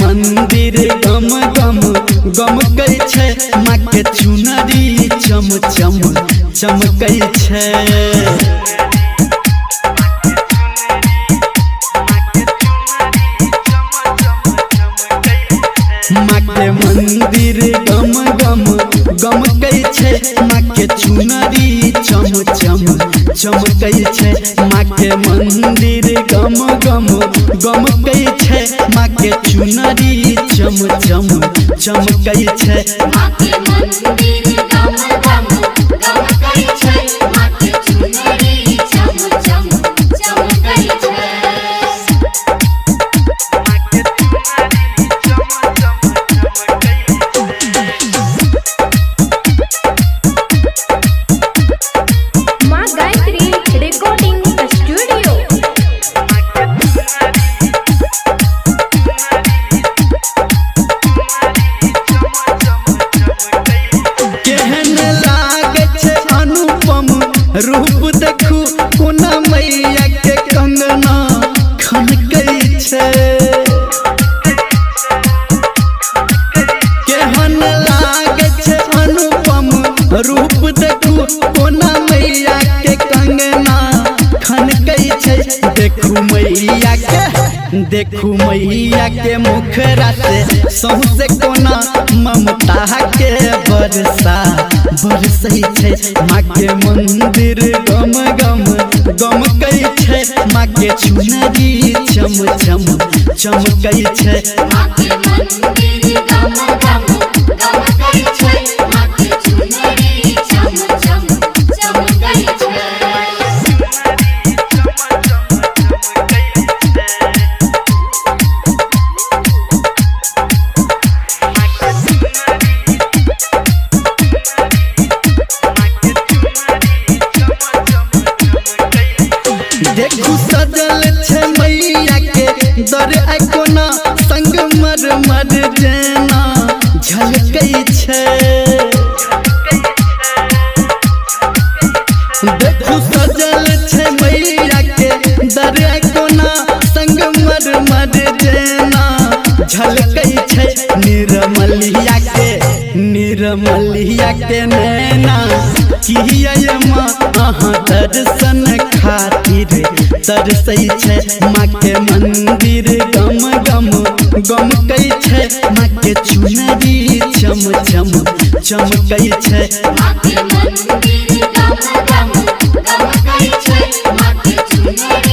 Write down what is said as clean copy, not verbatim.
मंदिर गम गम गम कई छै, माँ के चुनरी चम चम चमकई छै। माँ के मंदिर गम गम गम कई छै, माँ के चुनरी चम चम चमकई छै। माँ के मंदिर गम गम गम कई छै, माँ के चुनरी चम चम चमकई छै। माँ के मंदिर गम गम गम कई छै, माँ के चुनरी चम चम चमकई छै। माँ गायत्री रिकॉर्डिंग स्टूडियो। केहन लागे छै अनुपम रूप देखू, कोना मैया के कंगना खनकै छै। केहन लागे छै अनुपम रूप देखू, कोना मैया के कंगना खनकै छै। देखू मैया के मुखरा से सौंसे कोना ममता के बरसा बरसै छै। माँ के मंदिर गम गम गम कई छै, माँ के चुनरी चम चम चमकई छै। माँ के मंदिर गम गम गम कई छै, माँ के चुनरी चम चम चमकई छै। देखू सजल छै मैया के दर कोना, संगमर मर जेना झलकै छै। देखू सजल छै मैया के दर कोना, संगमर मर जेना झलकै छै। निर्मलिया के नैना किया माँ अहाँ दर्शन खातिर तरसै छै। माँ के मंदिर गम गम गम कई छै, माँ के चुनरी चम चम चमकई छै। माँ के मंदिर गम गम गम कई छै, माँ के चुनरी